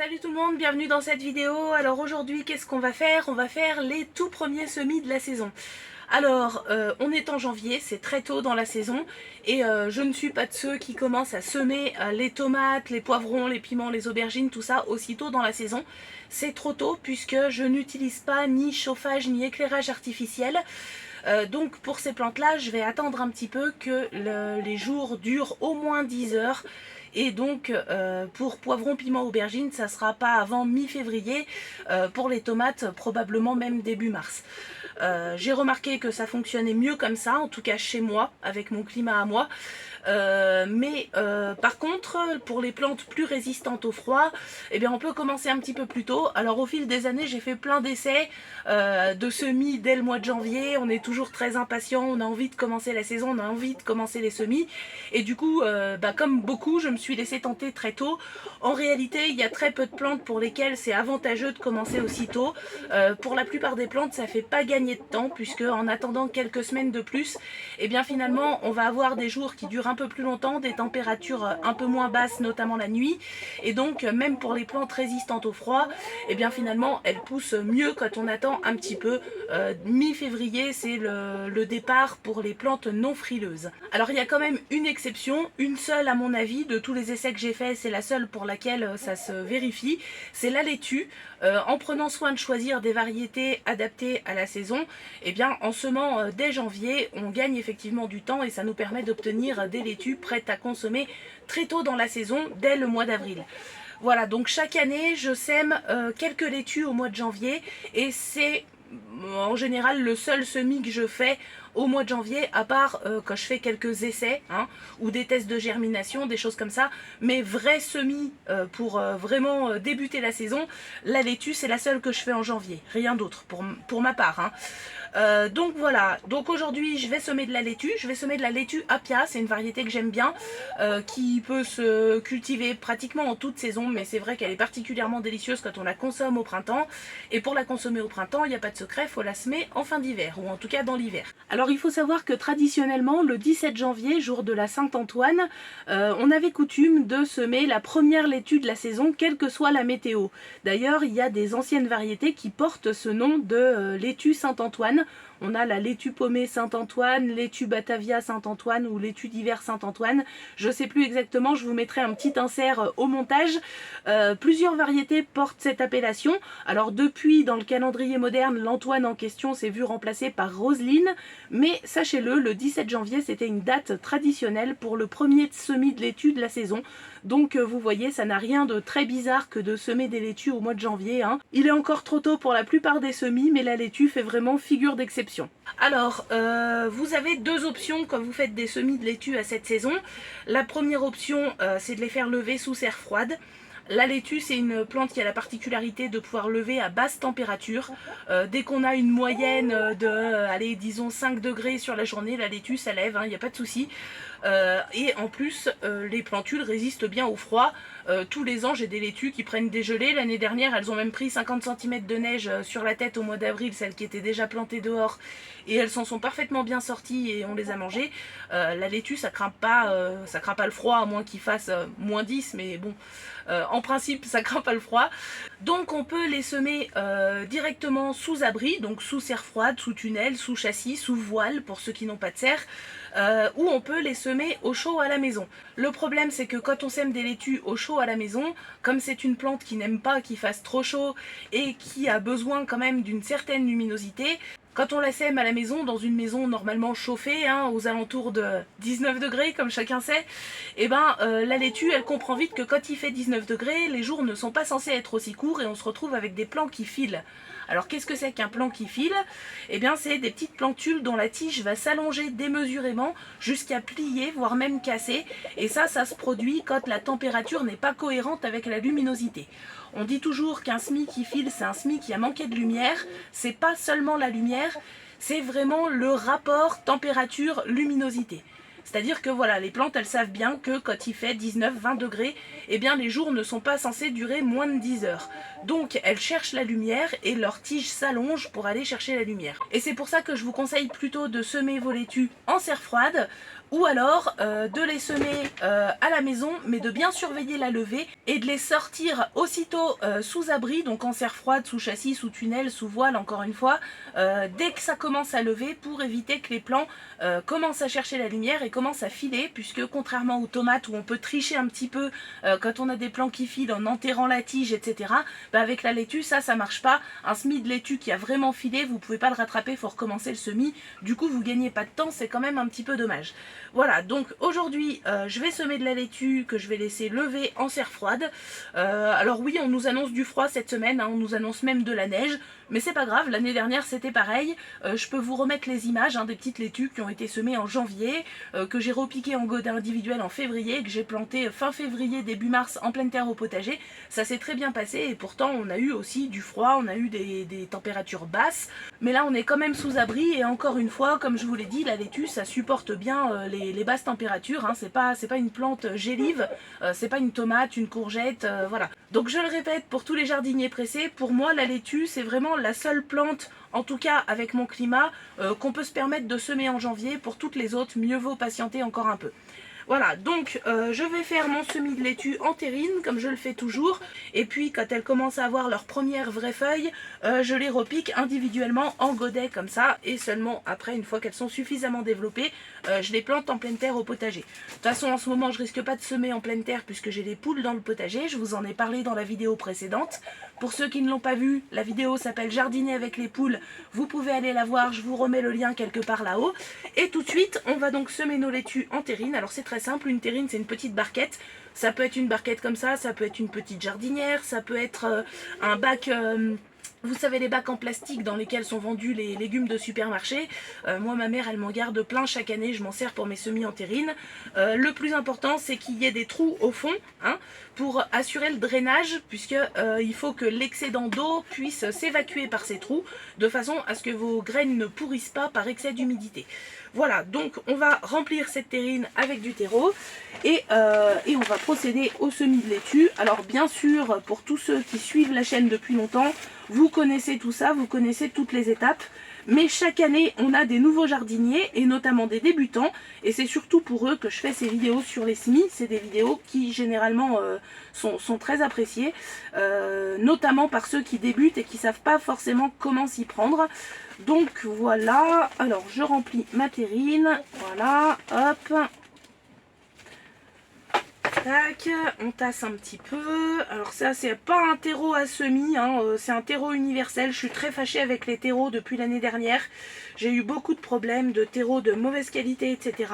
Salut tout le monde, bienvenue dans cette vidéo. Alors aujourd'hui, qu'est-ce qu'on va faire? On va faire les tout premiers semis de la saison. Alors, on est en janvier, c'est très tôt dans la saison et je ne suis pas de ceux qui commencent à semer les tomates, les poivrons, les piments, les aubergines, tout ça aussitôt dans la saison. C'est trop tôt puisque je n'utilise pas ni chauffage ni éclairage artificiel. Donc pour ces plantes-là, je vais attendre un petit peu que les jours durent au moins 10 heures. Et donc pour poivrons, piments, aubergines, ça sera pas avant mi-février. Pour les tomates, probablement même début mars. J'ai remarqué que ça fonctionnait mieux comme ça, en tout cas chez moi, avec mon climat à moi. Par contre, pour les plantes plus résistantes au froid, eh bien on peut commencer un petit peu plus tôt. Alors au fil des années, j'ai fait plein d'essais de semis dès le mois de janvier. On est toujours très impatient, on a envie de commencer la saison, on a envie de commencer les semis. Et du coup, comme beaucoup, je me suis laissé tenter très tôt. En réalité, il y a très peu de plantes pour lesquelles c'est avantageux de commencer aussitôt. Pour la plupart des plantes, ça fait pas gagner de temps, puisque en attendant quelques semaines de plus, eh bien finalement, on va avoir des jours qui durent un peu plus longtemps, des températures un peu moins basses, notamment la nuit. Et donc, même pour les plantes résistantes au froid, eh bien finalement, elles poussent mieux quand on attend un petit peu. Mi-février, c'est le départ pour les plantes non frileuses. Alors, il y a quand même une exception, une seule à mon avis, de tous les essais que j'ai faits, c'est la seule pour laquelle ça se vérifie, c'est la laitue. En prenant soin de choisir des variétés adaptées à la saison, eh bien en semant dès janvier, on gagne effectivement du temps et ça nous permet d'obtenir des laitues prêtes à consommer très tôt dans la saison, dès le mois d'avril. Voilà, donc chaque année, je sème quelques laitues au mois de janvier et c'est en général le seul semis que je fais au mois de janvier, à part quand je fais quelques essais ou des tests de germination, des choses comme ça. Mais vrai semis pour vraiment débuter la saison, la laitue c'est la seule que je fais en janvier, rien d'autre pour ma part. Donc voilà, donc aujourd'hui je vais semer de la laitue, je vais semer de la laitue Appia, c'est une variété que j'aime bien, qui peut se cultiver pratiquement en toute saison, mais c'est vrai qu'elle est particulièrement délicieuse quand on la consomme au printemps, et pour la consommer au printemps, il n'y a pas de secret, il faut la semer en fin d'hiver, ou en tout cas dans l'hiver. Alors il faut savoir que traditionnellement, le 17 janvier, jour de la Saint-Antoine, on avait coutume de semer la première laitue de la saison, quelle que soit la météo. D'ailleurs, il y a des anciennes variétés qui portent ce nom de laitue Saint-Antoine. On a la laitue paumée Saint-Antoine, laitue Batavia Saint-Antoine ou laitue d'hiver Saint-Antoine. Je ne sais plus exactement, je vous mettrai un petit insert au montage. Plusieurs variétés portent cette appellation. Alors depuis, dans le calendrier moderne, l'Antoine en question s'est vu remplacé par Roseline. Mais sachez-le, le 17 janvier, c'était une date traditionnelle pour le premier semis de laitue de la saison. Donc vous voyez, ça n'a rien de très bizarre que de semer des laitues au mois de janvier. Il est encore trop tôt pour la plupart des semis, mais la laitue fait vraiment figure d'exception. Alors, vous avez deux options quand vous faites des semis de laitue à cette saison. La première option, c'est de les faire lever sous serre froide. La laitue, c'est une plante qui a la particularité de pouvoir lever à basse température. Dès qu'on a une moyenne de, allez, disons 5 degrés sur la journée, la laitue, ça lève, il n'y a pas de souci. Et en plus, les plantules résistent bien au froid. Tous les ans, j'ai des laitues qui prennent des gelées. L'année dernière, elles ont même pris 50 cm de neige sur la tête au mois d'avril, celles qui étaient déjà plantées dehors. Et elles s'en sont parfaitement bien sorties et on les a mangées. La laitue, ça craint pas le froid, à moins qu'il fasse moins 10, mais bon, en principe, ça craint pas le froid. Donc on peut les semer directement sous abri, donc sous serre froide, sous tunnel, sous châssis, sous voile, pour ceux qui n'ont pas de serre. Ou on peut les semer au chaud à la maison. Le problème, c'est que quand on sème des laitues au chaud à la maison, comme c'est une plante qui n'aime pas qu'il fasse trop chaud et qui a besoin quand même d'une certaine luminosité, quand on la sème à la maison, dans une maison normalement chauffée, aux alentours de 19 degrés, comme chacun sait, la laitue, elle comprend vite que quand il fait 19 degrés, les jours ne sont pas censés être aussi courts et on se retrouve avec des plants qui filent. Alors qu'est-ce que c'est qu'un plant qui file? Eh bien c'est des petites plantules dont la tige va s'allonger démesurément jusqu'à plier, voire même casser. Et ça se produit quand la température n'est pas cohérente avec la luminosité. On dit toujours qu'un semis qui file, c'est un semis qui a manqué de lumière. C'est pas seulement la lumière, c'est vraiment le rapport température-luminosité. C'est-à-dire que voilà, les plantes, elles savent bien que quand il fait 19-20 degrés, eh bien les jours ne sont pas censés durer moins de 10 heures. Donc elles cherchent la lumière et leur tige s'allonge pour aller chercher la lumière. Et c'est pour ça que je vous conseille plutôt de semer vos laitues en serre froide ou alors de les semer à la maison, mais de bien surveiller la levée et de les sortir aussitôt sous abri, donc en serre froide, sous châssis, sous tunnel, sous voile, encore une fois, dès que ça commence à lever, pour éviter que les plants commencent à chercher la lumière et commencent à filer, puisque contrairement aux tomates où on peut tricher un petit peu quand on a des plants qui filent en enterrant la tige, etc., bah avec la laitue, ça marche pas. Un semis de laitue qui a vraiment filé, vous pouvez pas le rattraper, il faut recommencer le semis, du coup vous gagnez pas de temps, c'est quand même un petit peu dommage. Voilà, donc aujourd'hui je vais semer de la laitue que je vais laisser lever en serre froide. Alors oui, on nous annonce du froid cette semaine, hein, on nous annonce même de la neige, mais c'est pas grave, l'année dernière c'était pareil. Je peux vous remettre les images des petites laitues qui ont été semées en janvier, que j'ai repiquées en godet individuel en février, que j'ai planté fin février, début mars en pleine terre au potager. Ça s'est très bien passé et pourtant on a eu aussi du froid, on a eu des températures basses, mais là on est quand même sous abri et encore une fois, comme je vous l'ai dit, la laitue ça supporte bien les basses températures, hein. C'est pas une plante gélive, c'est pas une tomate, une courgette, voilà. Donc je le répète pour tous les jardiniers pressés, pour moi la laitue c'est vraiment la seule plante, en tout cas avec mon climat, qu'on peut se permettre de semer en janvier. Pour toutes les autres, mieux vaut patienter encore un peu. Voilà, donc je vais faire mon semis de laitue en terrine, comme je le fais toujours. Et puis quand elles commencent à avoir leurs premières vraies feuilles, je les repique individuellement en godet comme ça. Et seulement après, une fois qu'elles sont suffisamment développées, je les plante en pleine terre au potager. De toute façon, en ce moment, je risque pas de semer en pleine terre puisque j'ai des poules dans le potager. Je vous en ai parlé dans la vidéo précédente. Pour ceux qui ne l'ont pas vue, la vidéo s'appelle Jardiner avec les poules. Vous pouvez aller la voir, je vous remets le lien quelque part là-haut. Et tout de suite, on va donc semer nos laitues en terrine. Alors c'est très simple, une terrine c'est une petite barquette. Ça peut être une barquette comme ça peut être une petite jardinière, ça peut être un bac... vous savez, les bacs en plastique dans lesquels sont vendus les légumes de supermarché. Moi, ma mère, elle m'en garde plein chaque année. Je m'en sers pour mes semis en terrine. Le plus important, c'est qu'il y ait des trous au fond, hein, pour assurer le drainage, puisque il faut que l'excédent d'eau puisse s'évacuer par ces trous, de façon à ce que vos graines ne pourrissent pas par excès d'humidité. Voilà, donc on va remplir cette terrine avec du terreau et on va procéder au semis de laitue. Alors bien sûr, pour tous ceux qui suivent la chaîne depuis longtemps, vous connaissez tout ça, vous connaissez toutes les étapes. Mais chaque année, on a des nouveaux jardiniers et notamment des débutants. Et c'est surtout pour eux que je fais ces vidéos sur les semis. C'est des vidéos qui généralement sont très appréciées, notamment par ceux qui débutent et qui ne savent pas forcément comment s'y prendre. Donc voilà, alors je remplis ma terrine, voilà, hop. Tac, on tasse un petit peu. Alors ça c'est pas un terreau à semis, hein, c'est un terreau universel. Je suis très fâchée avec les terreaux depuis l'année dernière. J'ai eu beaucoup de problèmes de terreaux de mauvaise qualité, etc.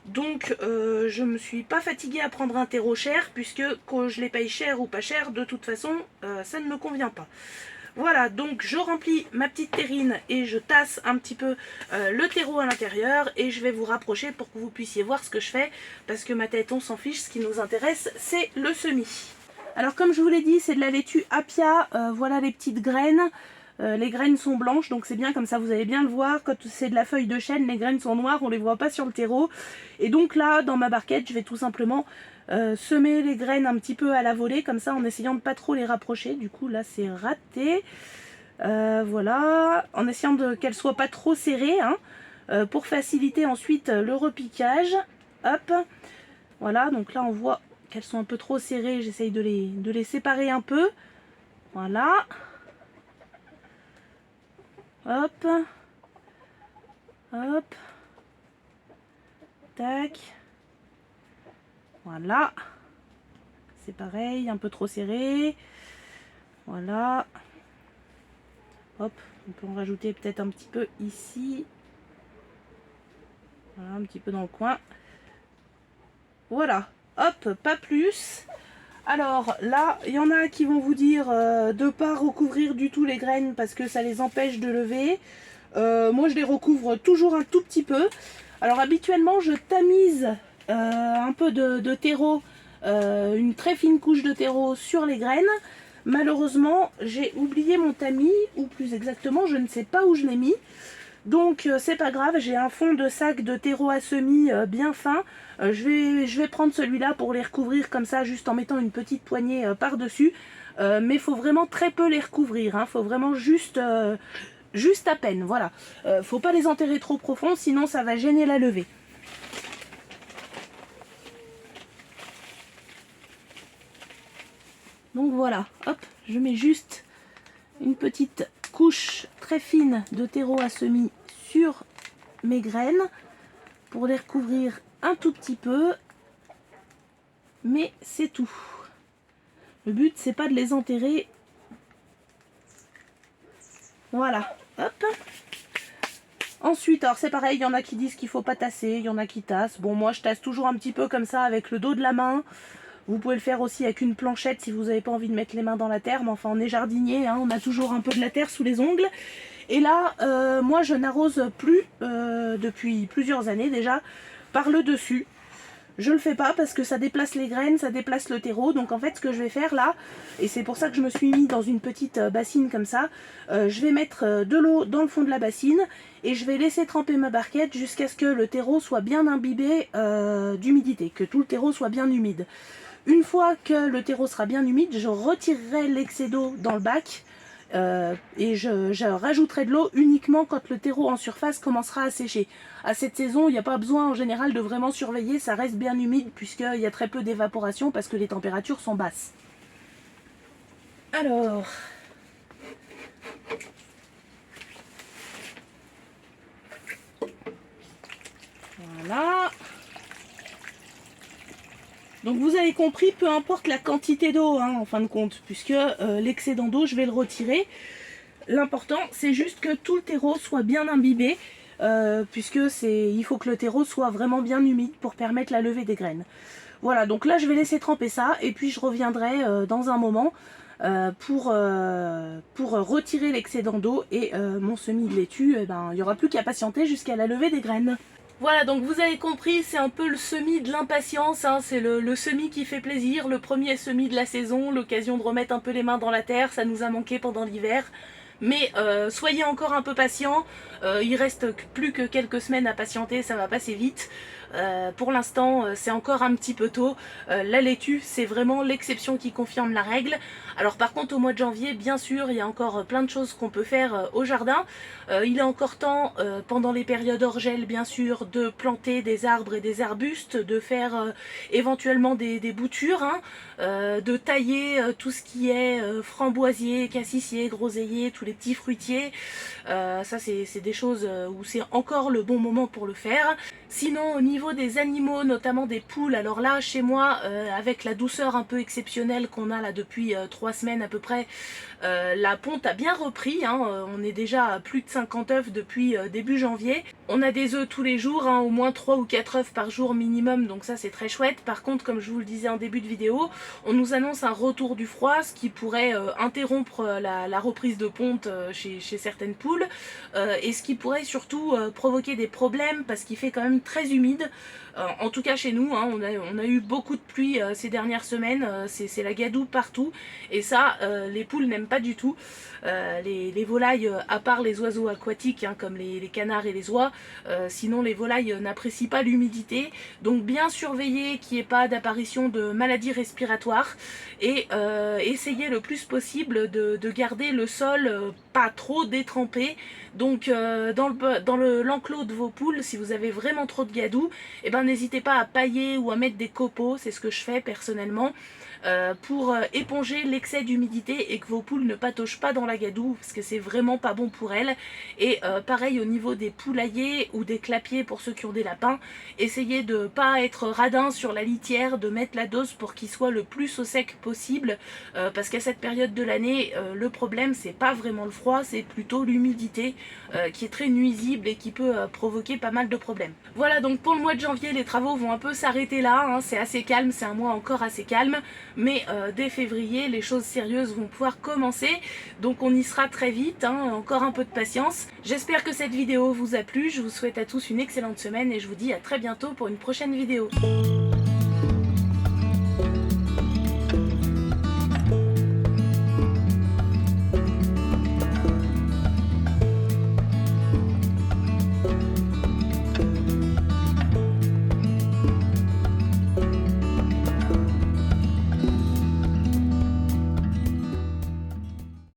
Donc je me suis pas fatiguée à prendre un terreau cher, puisque que je les paye cher ou pas cher, de toute façon ça ne me convient pas. Voilà, donc je remplis ma petite terrine et je tasse un petit peu le terreau à l'intérieur et je vais vous rapprocher pour que vous puissiez voir ce que je fais, parce que ma tête on s'en fiche, ce qui nous intéresse c'est le semis. Alors comme je vous l'ai dit, c'est de la laitue Appia, voilà les petites graines. Les graines sont blanches, donc c'est bien, comme ça vous allez bien le voir. Quand c'est de la feuille de chêne, les graines sont noires, on les voit pas sur le terreau. Et donc là, dans ma barquette, je vais tout simplement semer les graines un petit peu à la volée, comme ça, en essayant de pas trop les rapprocher. Du coup, là, c'est raté. Voilà, en essayant qu'elles soient pas trop serrées, hein, pour faciliter ensuite le repiquage. Hop, voilà, donc là, on voit qu'elles sont un peu trop serrées. J'essaye de les séparer un peu. Voilà. Hop, hop, tac, voilà, c'est pareil, un peu trop serré, voilà, hop, on peut en rajouter peut-être un petit peu ici, voilà, un petit peu dans le coin, voilà, hop, pas plus. Alors là, il y en a qui vont vous dire de ne pas recouvrir du tout les graines parce que ça les empêche de lever. Moi je les recouvre toujours un tout petit peu. Alors habituellement je tamise un peu de terreau, une très fine couche de terreau sur les graines. Malheureusement j'ai oublié mon tamis, ou plus exactement je ne sais pas où je l'ai mis. Donc c'est pas grave, j'ai un fond de sac de terreau à semis bien fin. Je vais prendre celui-là pour les recouvrir comme ça, juste en mettant une petite poignée par-dessus. Mais il faut vraiment très peu les recouvrir, hein. Faut vraiment juste à peine, voilà. Faut pas les enterrer trop profond, sinon ça va gêner la levée. Donc voilà, hop, je mets juste une petite couche très fine de terreau à semis sur mes graines pour les recouvrir un tout petit peu, mais c'est tout. Le but c'est pas de les enterrer. Voilà, hop. Ensuite, alors c'est pareil, il y en a qui disent qu'il faut pas tasser, il y en a qui tassent. Bon, moi je tasse toujours un petit peu comme ça avec le dos de la main. Vous pouvez le faire aussi avec une planchette si vous n'avez pas envie de mettre les mains dans la terre. Mais enfin, on est jardinier, hein, on a toujours un peu de la terre sous les ongles. Et là, moi je n'arrose plus depuis plusieurs années déjà par le dessus. Je le fais pas parce que ça déplace les graines, ça déplace le terreau. Donc en fait ce que je vais faire là, et c'est pour ça que je me suis mis dans une petite bassine comme ça, je vais mettre de l'eau dans le fond de la bassine et je vais laisser tremper ma barquette jusqu'à ce que le terreau soit bien imbibé d'humidité, que tout le terreau soit bien humide. Une fois que le terreau sera bien humide, je retirerai l'excès d'eau dans le bac. Et je rajouterai de l'eau uniquement quand le terreau en surface commencera à sécher. À cette saison, il n'y a pas besoin en général de vraiment surveiller, ça reste bien humide puisqu'il y a très peu d'évaporation parce que les températures sont basses. Alors, voilà. Donc vous avez compris, peu importe la quantité d'eau hein, en fin de compte, puisque l'excédent d'eau je vais le retirer. L'important c'est juste que tout le terreau soit bien imbibé, puisque il faut que le terreau soit vraiment bien humide pour permettre la levée des graines. Voilà, donc là je vais laisser tremper ça et puis je reviendrai dans un moment pour retirer l'excédent d'eau et mon semis de laitue, il n'y aura plus qu'à patienter jusqu'à la levée des graines. Voilà, donc vous avez compris, c'est un peu le semis de l'impatience, hein, c'est le semis qui fait plaisir, le premier semis de la saison, l'occasion de remettre un peu les mains dans la terre, ça nous a manqué pendant l'hiver. Mais soyez encore un peu patients, il reste plus que quelques semaines à patienter, ça va passer vite. Pour l'instant c'est encore un petit peu tôt, la laitue c'est vraiment l'exception qui confirme la règle. Alors par contre au mois de janvier bien sûr il y a encore plein de choses qu'on peut faire au jardin. Il est encore temps pendant les périodes hors gel bien sûr de planter des arbres et des arbustes, de faire éventuellement des boutures, hein, de tailler tout ce qui est framboisier, cassissier, groseillier, tous les petits fruitiers. Ça c'est des choses où c'est encore le bon moment pour le faire. Sinon au niveau des animaux, notamment des poules, alors là chez moi avec la douceur un peu exceptionnelle qu'on a là depuis 3 semaines à peu près, la ponte a bien repris, hein, on est déjà à plus de 50 œufs depuis début janvier. On a des œufs tous les jours, hein, au moins 3 ou 4 œufs par jour minimum, donc ça c'est très chouette. Par contre comme je vous le disais en début de vidéo, on nous annonce un retour du froid, ce qui pourrait interrompre la reprise de ponte chez certaines poules, et ce qui pourrait surtout provoquer des problèmes parce qu'il fait quand même très humide. En tout cas chez nous, hein, on a eu beaucoup de pluie ces dernières semaines, c'est la gadoue partout et ça les poules n'aiment pas du tout. Les volailles, à part les oiseaux aquatiques hein, comme les canards et les oies, sinon les volailles n'apprécient pas l'humidité, donc bien surveiller qu'il n'y ait pas d'apparition de maladies respiratoires et essayer le plus possible de garder le sol pas trop détrempé. Donc dans l'enclos de vos poules, si vous avez vraiment trop de gadoue, eh ben, n'hésitez pas à pailler ou à mettre des copeaux, c'est ce que je fais personnellement, pour éponger l'excès d'humidité et que vos poules ne patauchent pas dans la gadoue parce que c'est vraiment pas bon pour elles. Et pareil au niveau des poulaillers ou des clapiers pour ceux qui ont des lapins, essayez de pas être radin sur la litière, de mettre la dose pour qu'il soit le plus au sec possible, parce qu'à cette période de l'année le problème c'est pas vraiment le froid, c'est plutôt l'humidité qui est très nuisible et qui peut provoquer pas mal de problèmes. Voilà, donc pour le mois de janvier les travaux vont un peu s'arrêter là, hein, c'est assez calme, c'est un mois encore assez calme, mais dès février les choses sérieuses vont pouvoir commencer, donc on y sera très vite, hein, encore un peu de patience. J'espère que cette vidéo vous a plu, je vous souhaite à tous une excellente semaine et je vous dis à très bientôt pour une prochaine vidéo.